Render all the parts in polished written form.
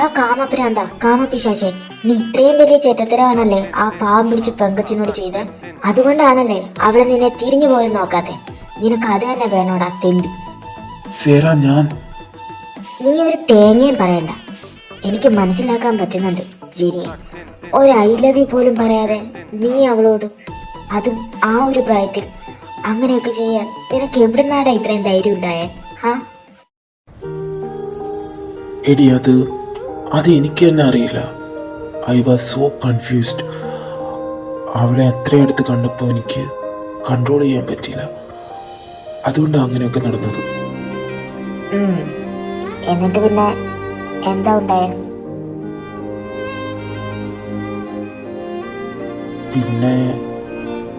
എടാ കാമപ്രാന്ത കാമപിശാശേ, നീ ഇത്രയും വലിയ ചെറ്റത്തരമാണല്ലേ ആ പാവം പിടിച്ച് പെങ്കച്ചിനോട് ചെയ്ത്. അതുകൊണ്ടാണല്ലേ അവളെ നിന്നെ തിരിഞ്ഞു പോലും നോക്കാതെ. നിനക്ക് അത് തന്നെ വേണോടാ തെണ്ടി. നീ ഒരു തേങ്ങയും പറയണ്ട. എനിക്ക് മനസ്സിലാക്കാൻ പറ്റുന്നുണ്ട് ജിനിയെ. ഒരു ഐ ലവ് യു പോലും പറയാതെ നീ അവളോട്, അതും ആ ഒരു പ്രായത്തിൽ അങ്ങനെയൊക്കെ ചെയ്യാൻ നിനക്ക് എവിടുന്നാടാ ഇത്രയും ധൈര്യം ഉണ്ടായേ? എടി അത് എനിക്ക് തന്നെ അറിയില്ല. I was so confused. അവളെ അത്രയടുത്ത് കണ്ടപ്പോൾ എനിക്ക് കൺട്രോൾ ചെയ്യാൻ പറ്റില്ല. അതുകൊണ്ടാണ് അങ്ങനെയൊക്കെ നടന്നത്. എന്നിട്ട് പിന്നെ എന്താ ഉണ്ടായേ?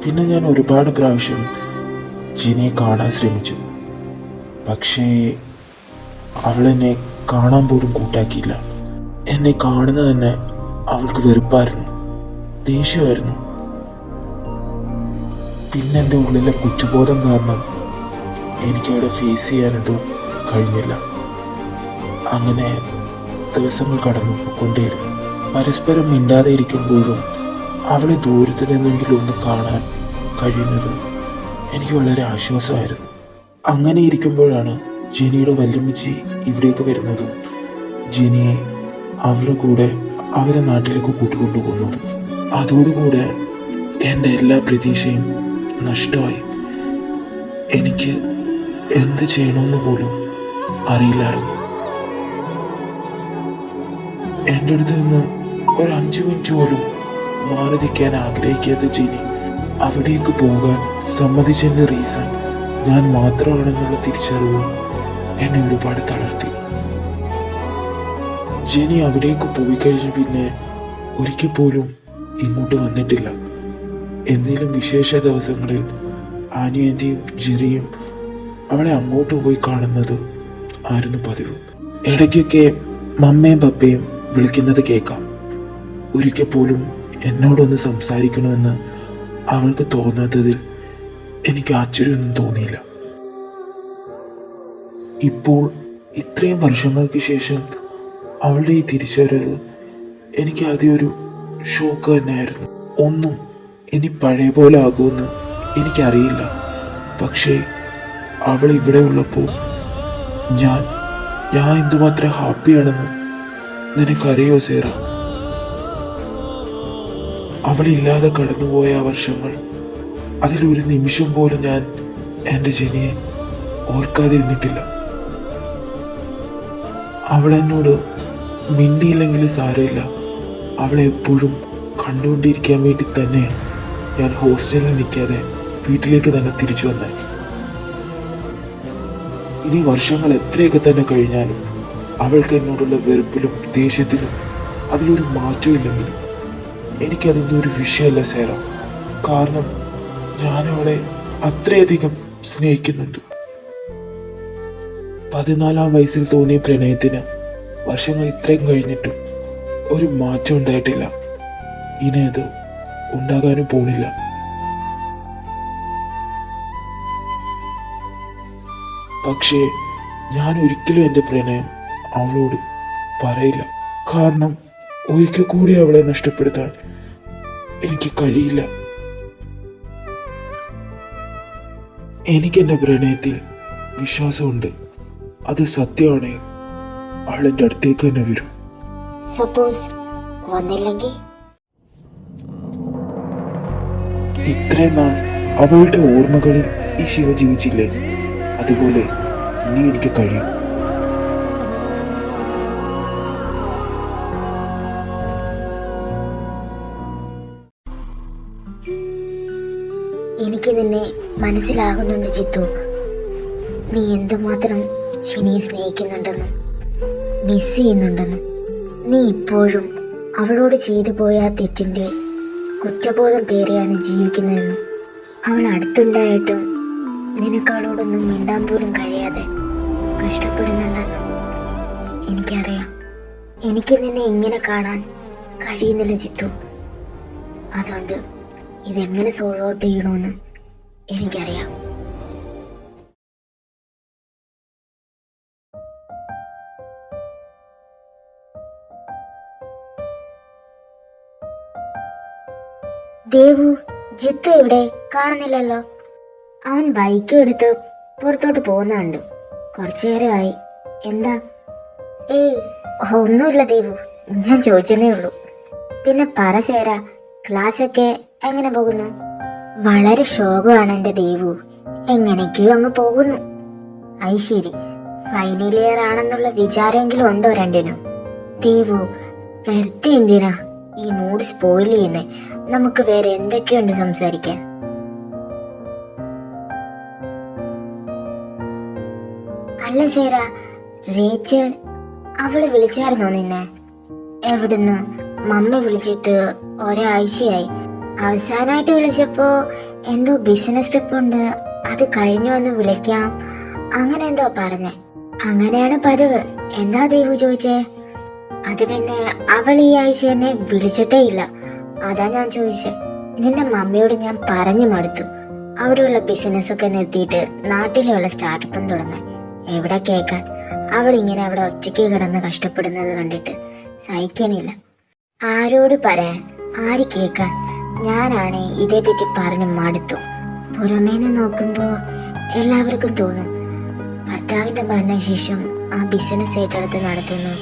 പിന്നെ ഞാൻ ഒരുപാട് പ്രാവശ്യം ജിനിയെ കാണാൻ ശ്രമിച്ചു. പക്ഷേ അവളെന്നെ കാണാൻ പോലും കൂട്ടാക്കിയില്ല. എന്നെ കാണുന്നത് തന്നെ അവൾക്ക് വെറുപ്പായിരുന്നു, ദേഷ്യമായിരുന്നു. പിന്നെ എൻ്റെ ഉള്ളിലെ കുറ്റബോധം കാരണം എനിക്കവിടെ ഫേസ് ചെയ്യാനൊന്നും കഴിഞ്ഞില്ല. അങ്ങനെ ദിവസങ്ങൾ കടന്നു പോയിക്കൊണ്ടേയിരുന്നു. പരസ്പരം മിണ്ടാതെ ഇരിക്കുമ്പോഴും അവളെ ദൂരത്ത് നിന്നെങ്കിലും ഒന്ന് കാണാൻ കഴിയുന്നത് എനിക്ക് വളരെ ആശ്വാസമായിരുന്നു. അങ്ങനെ ഇരിക്കുമ്പോഴാണ് ജെനിയുടെ വല്യമ്മച്ചി ഇവിടേക്ക് വരുന്നതും ജെനിയെ അവരുടെ കൂടെ അവരെ നാട്ടിലേക്ക് കൂട്ടിക്കൊണ്ടുപോകുന്നതും. അതോടുകൂടെ എൻ്റെ എല്ലാ പ്രതീക്ഷയും നഷ്ടമായി. എനിക്ക് എന്ത് ചെയ്യണമെന്ന് പോലും അറിയില്ലായിരുന്നു. എൻ്റെ അടുത്ത് നിന്ന് ഒരു 5 മിനിറ്റ് പോലും മാറി നിൽക്കാൻ ആഗ്രഹിക്കാത്ത ജെനി അവിടേക്ക് പോകാൻ സമ്മതിച്ചതിൻ്റെ റീസൺ ഞാൻ മാത്രമാണെന്നുള്ള തിരിച്ചറിവ് എന്നെ ഒരുപാട് തളർത്തി. ജെനി അവിടേക്ക് പോയി കഴിഞ്ഞ് പിന്നെ ഒരിക്കൽ പോലും ഇങ്ങോട്ട് വന്നിട്ടില്ല. എന്തെങ്കിലും വിശേഷ ദിവസങ്ങളിൽ ആനിയന്റെയും ജെറിയും അവളെ അങ്ങോട്ട് പോയി കാണുന്നത് ആയിരുന്നു പതിവ്. ഇടയ്ക്കൊക്കെ മമ്മയും പപ്പയും വിളിക്കുന്നത് കേൾക്കാം. ഒരിക്കൽ പോലും എന്നോടൊന്ന് സംസാരിക്കണമെന്ന് അവൾക്ക് തോന്നാത്തതിൽ എനിക്ക് ആശ്ചര്യമൊന്നും തോന്നിയില്ല. ഇപ്പോൾ ഇത്രയും വർഷങ്ങൾക്ക് ശേഷം അവളുടെ ഈ തിരിച്ചറിവ് എനിക്ക് ആദ്യം ഒരു ഷോക്ക് തന്നെയായിരുന്നു. ഒന്നും ഇനി പഴയ പോലെ ആകുമെന്ന് എനിക്കറിയില്ല. പക്ഷേ അവൾ ഇവിടെ ഉള്ളപ്പോൾ ഞാൻ എന്തുമാത്രം ഹാപ്പിയാണെന്ന് നിനക്കറിയോ സേറ? അവളില്ലാതെ കടന്നുപോയ ആ വർഷങ്ങൾ, അതിലൊരു നിമിഷം പോലും ഞാൻ എൻ്റെ ജെനിയെ ഓർക്കാതിരുന്നിട്ടില്ല. അവളെന്നോട് മിണ്ടിയില്ലെങ്കിൽ സാരമില്ല, അവളെ എപ്പോഴും കണ്ടുകൊണ്ടിരിക്കാൻ വേണ്ടി തന്നെ ഞാൻ ഹോസ്റ്റലിൽ നിൽക്കാതെ വീട്ടിലേക്ക് തന്നെ തിരിച്ചു വന്നേ. ഇനി വർഷങ്ങൾ എത്രയൊക്കെ തന്നെ കഴിഞ്ഞാലും അവൾക്ക് എന്നോടുള്ള വെറുപ്പിലും ദേഷ്യത്തിലും അതിലൊരു മാറ്റം ഇല്ലെങ്കിലും എനിക്കതൊന്നും ഒരു വിഷയമല്ല സേറ. കാരണം ഞാൻ അവളെ അത്രയധികം സ്നേഹിക്കുന്നുണ്ട്. 14-ാം വയസ്സിൽ തോന്നിയ പ്രണയത്തിന് വർഷങ്ങൾ ഇത്രയും കഴിഞ്ഞിട്ടും ഒരു മാറ്റം ഉണ്ടായിട്ടില്ല. ഇനി അത് ഉണ്ടാകാനും പോണില്ല. പക്ഷേ ഞാൻ ഒരിക്കലും എൻ്റെ പ്രണയം അവളോട് പറയില്ല. കാരണം ഒരിക്കൽ കൂടി അവളെ നഷ്ടപ്പെടുത്താൻ എനിക്ക് കഴിയില്ല. എനിക്കെൻ്റെ പ്രണയത്തിൽ വിശ്വാസമുണ്ട്. അത് സത്യമാണ്. അവളെൻ്റെ അടുത്തേക്ക് തന്നെ വരും. സപ്പോസ് വന്നില്ലെങ്കിൽ? ഇത്രയും നാൾ അവളുടെ ഓർമ്മകളിൽ ഈ ശിവ ജീവിച്ചില്ലേ, അതുപോലെ ഇനി എനിക്ക് കഴിയും. എനിക്ക് നിന്നെ മനസ്സിലാകുന്നുണ്ട് ചിത്തു. നീ എന്തുമാത്രം ശനിയെ സ്നേഹിക്കുന്നുണ്ടെന്നും മിസ് ചെയ്യുന്നുണ്ടെന്നും. നീ ഇപ്പോഴും അവളോട് ചെയ്തു പോയ ആ തെറ്റിൻ്റെ കുറ്റബോധം പേരെയാണ് ജീവിക്കുന്നതെന്നും അവൾ അടുത്തുണ്ടായിട്ടും നിനക്ക് അവളോടൊന്നും മിണ്ടാൻ പോലും കഴിയാതെ കഷ്ടപ്പെടുന്നുണ്ടെന്നും എനിക്കറിയാം. എനിക്ക് നിന്നെ ഇങ്ങനെ കാണാൻ കഴിയുന്നില്ല ചിത്തു. അതുകൊണ്ട് ഇതെങ്ങനെ സോൾവ് ഔട്ട് ചെയ്യണമെന്ന് എനിക്കറിയാം. ദേവു, ജിത്തു ഇവിടെ കാണുന്നില്ലല്ലോ. അവൻ ബൈക്കും എടുത്ത് പുറത്തോട്ട് പോകുന്നുണ്ട്. കുറച്ചു നേരമായി. എന്താ? ഏയ് ഒന്നുമില്ല ദേവു, ഞാൻ ചോദിച്ചതേ ഉള്ളൂ. പിന്നെ പറ സേര, ക്ലാസ്സൊക്കെ എങ്ങനെ പോകുന്നു? വളരെ ശോകമാണ് എൻ്റെ ദേവു. എങ്ങനെയൊക്കെയോ അങ്ങ് പോകുന്നു. ശരി, ഫൈനൽ ഇയർ ആണെന്നുള്ള വിചാരമെങ്കിലും ഉണ്ടോ രണ്ടിനും? ദേവു, വെറുതെ എന്തിനാ ഈ മൂഡ് സ്പോയിൽ ചെയ്യുന്നേ? നമുക്ക് വേറെ എന്തൊക്കെയുണ്ട് സംസാരിക്കാൻ? അല്ല സേര, റേച്ചൽ അവള് വിളിച്ചായിരുന്നോ നിന്നെ? എവിടുന്ന്? മമ്മി വിളിച്ചിട്ട് ഒരാഴ്ചയായി. അവസാനമായിട്ട് വിളിച്ചപ്പോ എന്തോ ബിസിനസ് ട്രിപ്പ് ഉണ്ട്, അത് കഴിഞ്ഞു വന്ന് വിളിക്കാം അങ്ങനെ എന്തോ പറഞ്ഞേ. അങ്ങനെയാണ് പതിവ്. എന്താ ദേവു ചോദിച്ചേ? അത് പിന്നെ അവൾ ഈ ആഴ്ച എന്നെ വിളിച്ചിട്ടേ ഇല്ല, അതാ ഞാൻ ചോദിച്ചേ. നിന്റെ മമ്മിയോട് ഞാൻ പറഞ്ഞു മടുത്തു അവിടെയുള്ള ബിസിനസ് ഒക്കെ നിർത്തിയിട്ട് നാട്ടിലുള്ള സ്റ്റാർട്ടപ്പും തുടങ്ങാൻ. എവിടെ കേൾക്കാൻ? അവൾ ഇങ്ങനെ അവിടെ ഒറ്റയ്ക്ക് കിടന്ന് കഷ്ടപ്പെടുന്നത് കണ്ടിട്ട് സഹിക്കണില്ല. ആരോട് പറയാൻ, ആര് കേൾക്കാൻ? ഞാനാണേ ഇതേപ്പറ്റി പറഞ്ഞു മടുത്തു. പുറമേന്ന് നോക്കുമ്പോ എല്ലാവർക്കും തോന്നും ഭർത്താവിന്റെ മരണശേഷം ആ ബിസിനസ് ഏറ്റെടുത്ത് നടത്തുന്നു,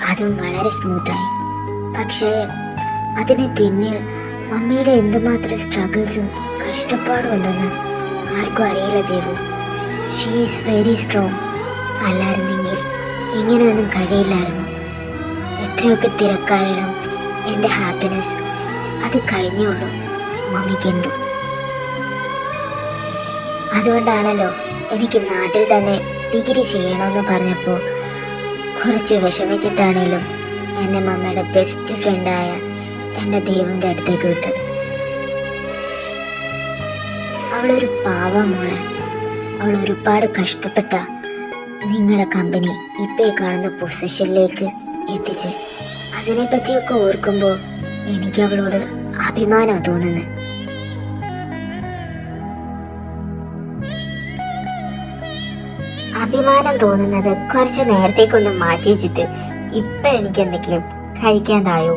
അതും വളരെ സ്മൂത്തായി. പക്ഷേ അതിന് പിന്നിൽ മമ്മിയുടെ എന്തുമാത്രം സ്ട്രഗിൾസും കഷ്ടപ്പാടും ഉണ്ടെന്ന് ആർക്കും അറിയില്ല Devu. She is very strong. അല്ലായിരുന്നെങ്കിൽ ഇങ്ങനെയൊന്നും കഴിയില്ലായിരുന്നു. എത്രയൊക്കെ തിരക്കായാലും എൻ്റെ ഹാപ്പിനെസ് അത് കഴിഞ്ഞേ ഉള്ളൂ മമ്മിക്ക് എന്തു. അതുകൊണ്ടാണല്ലോ എനിക്ക് നാട്ടിൽ തന്നെ ഡിഗ്രി ചെയ്യണമെന്ന് പറഞ്ഞപ്പോൾ കുറച്ച് വിഷമിച്ചിട്ടാണേലും എൻ്റെ മമ്മയുടെ ബെസ്റ്റ് ഫ്രണ്ടായ എൻ്റെ ദേവുവിൻ്റെ അടുത്തേക്ക് വിട്ടത്. അവളൊരു പാവ മോളെ. അവൾ ഒരുപാട് കഷ്ടപ്പെട്ട നിങ്ങളുടെ കമ്പനി ഇപ്പം ഈ കാണുന്ന പൊസിഷനിലേക്ക് എത്തിച്ച്. അതിനെപ്പറ്റിയൊക്കെ ഓർക്കുമ്പോൾ എനിക്ക് അവളോട് അഭിമാനമാണ് തോന്നുന്നത്. അഭിമാനം തോന്നുന്നത് കുറച്ച് നേരത്തേക്കൊന്ന് മാറ്റി വെച്ചിട്ട് ഇപ്പൊ എനിക്ക് എന്തെങ്കിലും കഴിക്കാൻ തായോ?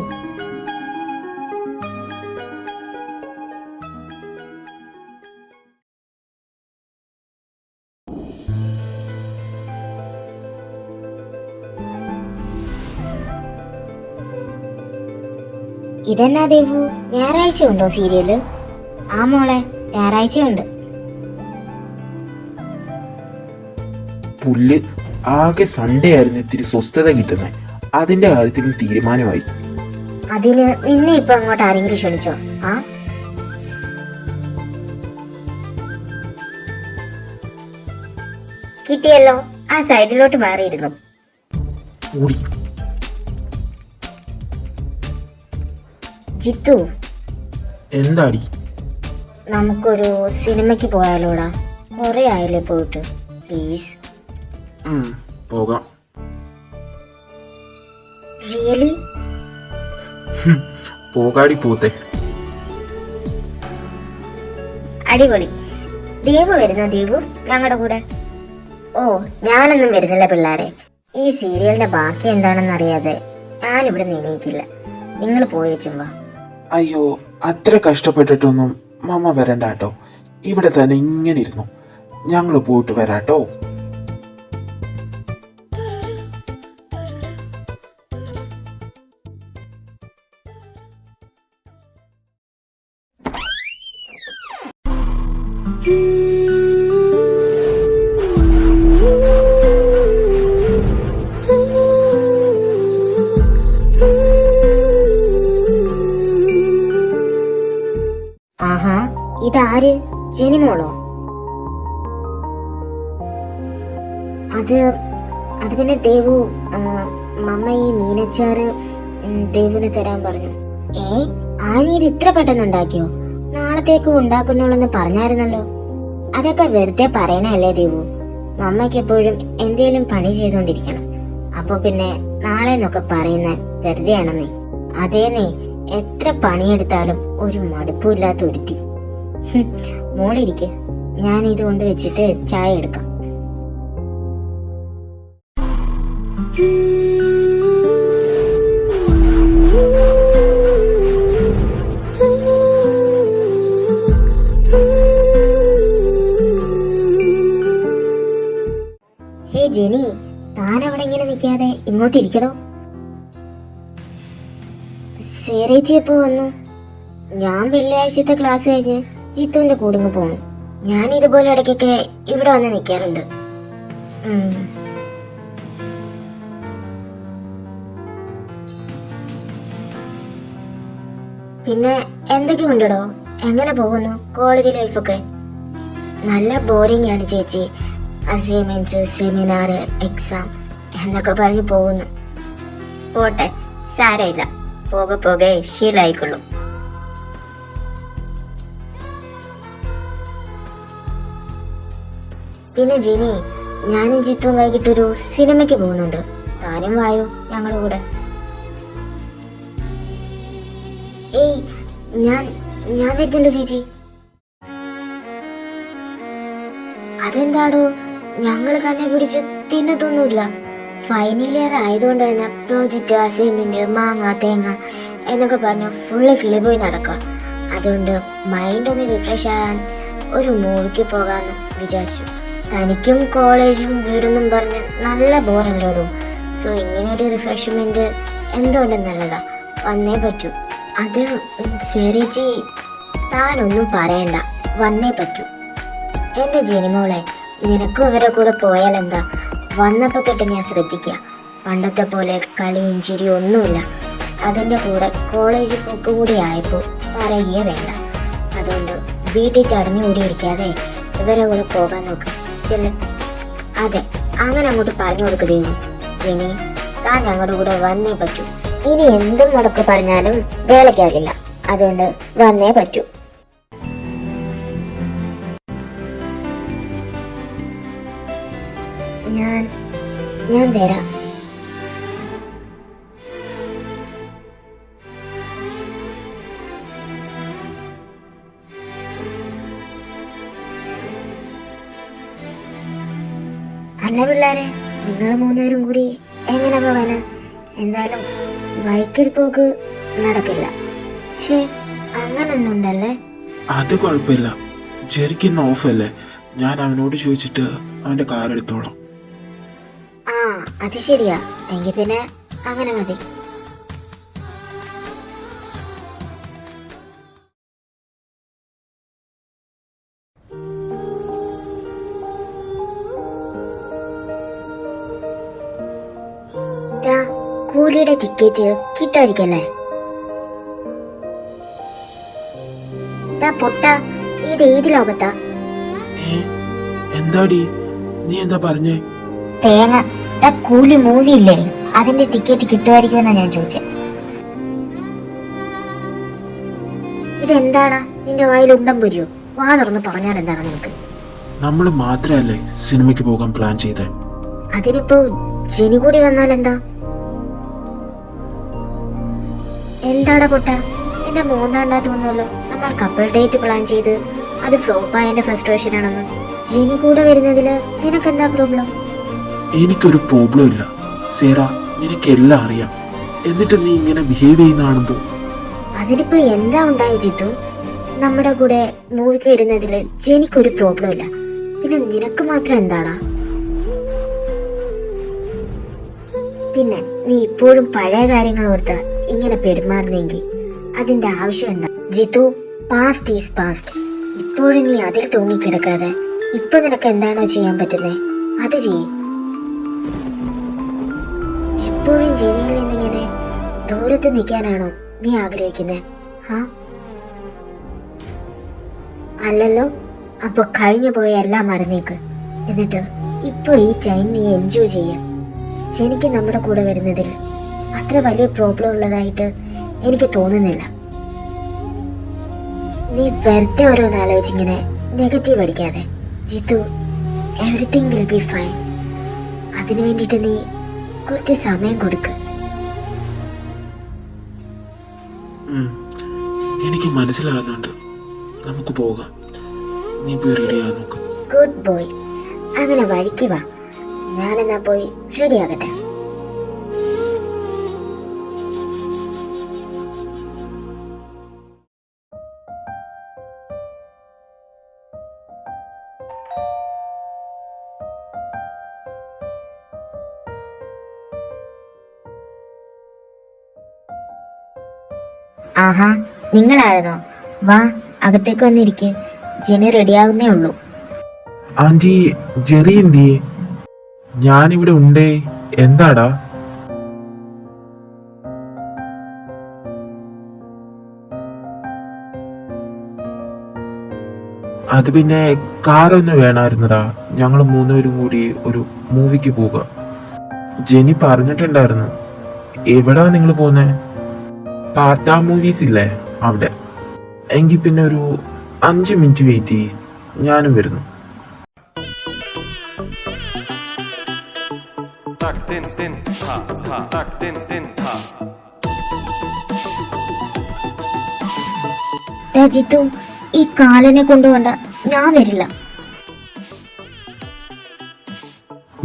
ഇതെന്നാ ദേവു, ഞായറാഴ്ച ഉണ്ടോ സീരിയല്? ആ മോളെ, ഞായറാഴ്ചയുണ്ട്. പുല്ല്, ആകെ സൺഡേ ആയിരുന്നു ഇത്തിരി സ്വസ്ഥത കിട്ടുന്നത്. അതിന്റെ കാര്യത്തിൽ തീരുമാനമായി. അതിന് നിന്നെ ഇപ്പൊ അങ്ങോട്ട് ആരെങ്കിലും ക്ഷണിച്ചോ? ആ കിട്ടിയല്ലോ, ആ സൈഡിലോട്ട് മാറിയിരുന്നു. ജിത്തു, എന്താടി? നമുക്കൊരു സിനിമയ്ക്ക് പോയാലോടാ? കുറെ ആയില്ലേ പോയിട്ട്. പ്ലീസ്. പോകാം. റിയലി? പോകാടി പോത്തെ. അടിപൊളി. ദേവു വരുന്നോ? ദേവു ഞങ്ങളുടെ കൂടെ? ഓ, ഞാനൊന്നും വരുന്നില്ല പിള്ളേരെ. ഈ സീരിയലിന്റെ ബാക്കി എന്താണെന്ന് അറിയാതെ ഞാനിവിടെ എണീക്കില്ല. നിങ്ങൾ പോയേച്ചുമ്പോ. അയ്യോ, അത്ര കഷ്ടപ്പെട്ടിട്ടൊന്നും മമ്മ വരണ്ട കേട്ടോ. ഇവിടെ തന്നെ ഇങ്ങനെ ഇരുന്നു. ഞങ്ങൾ പോയിട്ട് വരാട്ടോ. ആഹാ, ഇതാര്? ജെനിമോളോ? അത് പിന്നെ ദേവു, മമ്മ ഈ മീനച്ചാറ് ദേവുവിന് തരാൻ പറഞ്ഞു. ആനി ഇത് ഇത്ര പെട്ടെന്ന് ഉണ്ടാക്കിയോ? നാളത്തേക്ക് ഉണ്ടാക്കുന്നുള്ളെന്ന് പറഞ്ഞായിരുന്നല്ലോ. അതൊക്കെ വെറുതെ പറയണല്ലേ ദേവു. മമ്മയ്ക്ക് എപ്പോഴും എന്തേലും പണി ചെയ്തോണ്ടിരിക്കണം. അപ്പൊ പിന്നെ നാളെ എന്നൊക്കെ പറയുന്ന വെറുതെയാണെന്നേ. അതേന്നേ, എത്ര പണിയെടുത്താലും ഒരു മടുപ്പില്ലാത്ത ഒരുത്തി. മോളിരിക്കെ, ഞാൻ ഇത് കൊണ്ട് വെച്ചിട്ട് ചായ എടുക്കാം. ഇങ്ങോട്ടിരിക്കണോ? സേരേച്ചി എപ്പോ വന്നു? ഞാൻ വെള്ളിയാഴ്ചത്തെ ക്ലാസ് കഴിഞ്ഞ് ജിത്തുവിന്റെ കൂടെ പോണു. ഞാൻ ഇതുപോലെ ഇടയ്ക്കൊക്കെ ഇവിടെ വന്ന് നിൽക്കാറുണ്ട്. പിന്നെ എന്തൊക്കെ ഉണ്ടോ? എങ്ങനെ പോകുന്നു കോളേജ് ലൈഫൊക്കെ? നല്ല ബോറിംഗ് ആണ് ചേച്ചി. അസൈൻമെന്റ്സ്, സെമിനാർ, എക്സാം എന്നൊക്കെ പറഞ്ഞ് പോകുന്നു. പോട്ടെ, സാരമില്ല, പോകെ പോകെ ശീലമായിക്കൊള്ളും. പിന്നെ ജിനി, ഞാനും ജിത്തും വൈകിട്ടൊരു സിനിമയ്ക്ക് പോകുന്നുണ്ട്. താനും വായോ ഞങ്ങളുടെ കൂടെ. ഏയ്, ഞാൻ വരുന്നില്ല ചേച്ചി. അതെന്താടോ? ഞങ്ങള് തന്നെ പിടിച്ച് തിന്നത്തൊന്നുമില്ല. ഫൈനൽ ഇയർ ആയതുകൊണ്ട് തന്നെ പ്രോജക്റ്റ്, അസൈൻമെന്റ്, മാങ്ങ തേങ്ങ എന്നൊക്കെ പറഞ്ഞ് ഫുള്ള് കിളിപോയി നടക്കുക. അതുകൊണ്ട് മൈൻഡ് ഒന്ന് റിഫ്രഷ് ആകാൻ ഒരു മൂവിക്ക് പോകാന്ന് വിചാരിച്ചു. തനിക്കും കോളേജും വീടെന്നും പറഞ്ഞ് നല്ല ബോറല്ലോടോ. സോ ഇങ്ങനെ ഒരു റിഫ്രഷ്മെന്റ് എന്തുകൊണ്ടും നല്ലതാ, വന്നേ പറ്റൂ. അത് സേരേച്ചി, താനൊന്നും പറയണ്ട, വന്നേ പറ്റൂ. എന്റെ ജനിമോളെ, നിനക്കും ഇവരെ കൂടെ പോയാൽ എന്താ? വന്നപ്പോ തൊട്ട് ഞാൻ ശ്രദ്ധിക്കുക, പണ്ടത്തെ പോലെ കളിയും ചിരിയും ഒന്നുമില്ല. അതിന്റെ കൂടെ കോളേജ് പോക്ക് കൂടി ആയപ്പോൾ പറയുകയേ വേണ്ട. അതുകൊണ്ട് വീട്ടിൽ ചടഞ്ഞുകൂടിയിരിക്കാതെ ഇവരെ കൂടെ പോകാൻ നോക്ക്. ചെല്ല്. അതെ, അങ്ങനെ അങ്ങോട്ട് പറഞ്ഞു കൊടുക്കുകയും ജനി, താൻ ഞങ്ങളുടെ കൂടെ വന്നേ പറ്റൂ. ഇനി എന്തും മുടക്ക് പറഞ്ഞാലും വേലക്കാകില്ല. അതുകൊണ്ട് വന്നേ പറ്റൂ. ഞാൻ വരാം. അല്ല പിള്ളേരെ, നിങ്ങൾ മൂന്നുപേരും കൂടി എങ്ങനെ പോകാനാ? എന്തായാലും ബൈക്കിൽ പോക്ക് നടക്കില്ല. ശേ, അങ്ങനൊന്നുണ്ടല്ലേ? അത് കുഴപ്പമില്ല, ജെറിക്ക് ഓഫല്ലേ. ഞാൻ അവനോട് ചോദിച്ചിട്ട് അവന്റെ കാർ എടുത്തോളാം. ആ, അത് ശരിയാ. എങ്കിൽ പിന്നെ അങ്ങനെ മതി. കൂലിയുടെ ടിക്കറ്റ് കിട്ടായിരിക്കല്ലേ? പൊട്ട, ഇത് ഏത് ലോകത്താ? എന്താടി നീ എന്താ പറഞ്ഞേ? തേങ്ങ, കൂലി മൂവി ഇല്ലേ, അതിന്റെ ടിക്കറ്റ് കിട്ടുമായിരിക്കുമെന്നാ ഞാൻ ചോദിച്ചത്. ഇതെന്താടാ നിന്റെ വായിൽ ഉണ്ടം പൊരിയോ? വാ തുറന്ന് പറഞ്ഞാൽ എന്താണ് നിനക്ക്? നമ്മൾ മാത്രല്ലേ സിനിമയ്ക്ക് പോകാൻ പ്ലാൻ ചെയ്തേ. അതിനിപ്പോ ജനി കൂടി വന്നാൽ എന്താ? എന്താടാ പൊട്ട, എന്റെ മോന്താണ്ടാ തോന്നുമല്ലോ. നമ്മൾ കപ്പിൾ ഡേറ്റ് പ്ലാൻ ചെയ്ത് അത് ഫ്ലോപ്പായതിന്റെ ഫ്രസ്ട്രേഷൻ ആണെന്ന്. ജനി കൂടെ വരുന്നതില് നിനക്കെന്താ പ്രോബ്ലം? എനിക്കൊരു പ്രോബ്ലം ഇല്ല സേറ, നിനക്ക് എല്ലാം അറിയാം. എന്നിട്ട് നീ ഇങ്ങനെ ബിഹേവ് ചെയ്യുന്നതാണെന്തോ. അതിനിപ്പോ എന്താ ഉണ്ടായി ജിത്തു? നമ്മുടെ കൂടെ മൂവിക്ക് വരുന്നതില് ജനിക്കൊരു പ്രോബ്ലം ഇല്ല, പിന്നെ നിനക്ക് മാത്രം എന്താടാ? പിന്നെ നീ ഇപ്പോഴും പഴയ കാര്യങ്ങൾ ഓർത്ത് ഇങ്ങനെ പെരുമാറുന്നെങ്കിൽ അതിന്റെ ആവശ്യം എന്താ? Jithu, past is past. ഇപ്പോഴും നീ അതിൽ തൂങ്ങിക്കിടക്കാതെ ഇപ്പൊ നിനക്ക് എന്താണോ ചെയ്യാൻ പറ്റുന്നേ അത് ചെയ്യും. എപ്പോഴും ജനിയിൽ നിന്നിങ്ങനെ ദൂരത്ത് നിൽക്കാനാണോ നീ ആഗ്രഹിക്കുന്നേ? അല്ലല്ലോ. അപ്പൊ കഴിഞ്ഞു പോയ എല്ലാം മറന്നേക്ക്. എന്നിട്ട് ഇപ്പൊ ഈ ടൈം നീ എൻജോയ് ചെയ്യാം. എനിക്ക് നമ്മുടെ കൂടെ വരുന്നതിൽ അത്ര വലിയ പ്രോബ്ലം ഉള്ളതായിട്ട് എനിക്ക് തോന്നുന്നില്ല. നീ വെറുതെ ഓരോന്ന് ആലോചിച്ചിങ്ങനെ നെഗറ്റീവ് അടിക്കാതെ. Jithu, everything will be fine. അതിനു വേണ്ടിയിട്ട് നീ കുറച്ച് സമയം കൊടുക്ക്. എനിക്ക് മനസ്സിലാകുന്നുണ്ട്, നമുക്ക് പോകാം. നീ പോയി റെഡി ആകാൻ നോക്ക്. Good boy. അങ്ങനെ വഴിക്ക് വാ, ഞാനെന്നാ പോയി റെഡിയാകട്ടെ. ആഹാ, നിങ്ങളായിരുന്നോ? വാ, അകത്തേക്ക് വന്നിരിക്കെ. ജെനി റെഡിയാകുന്നേ ഉള്ളൂ. ആന്റി, ജെറി എന്തിയെ? ഞാനിവിടെ ഉണ്ടേ. എന്താടാ? അത് പിന്നെ കാറൊന്ന് വേണമായിരുന്നടാ. ഞങ്ങൾ മൂന്നുപേരും കൂടി ഒരു മൂവിക്ക് പോവുക. ജെനി പറഞ്ഞിട്ടുണ്ടായിരുന്നു. എവിടാ നിങ്ങൾ പോന്നെ? പാർട്ട മൂവീസ് ഇല്ലേ, അവിടെ. എങ്കിൽ പിന്നെ ഒരു 5 മിനിറ്റ് വെയിറ്റ് ചെയ്യ്, ഞാനും വരുന്നു. Tak tin tin ta ta tak tin tin ta. Jithu, ഈ കാലനെ കൊണ്ടുപോണ്ട, ഞാൻ വരില്ല.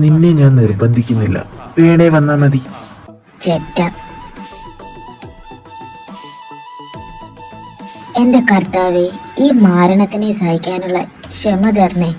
നിന്നെ ഞാൻ നിർബന്ധിക്കുന്നില്ല, വേണേ വന്നാ മതി. ചെറ്റ. എന്റെ കർത്താവേ, ഈ മാരണത്തിനെ സഹിക്കാനുള്ള ക്ഷമ തരണേ.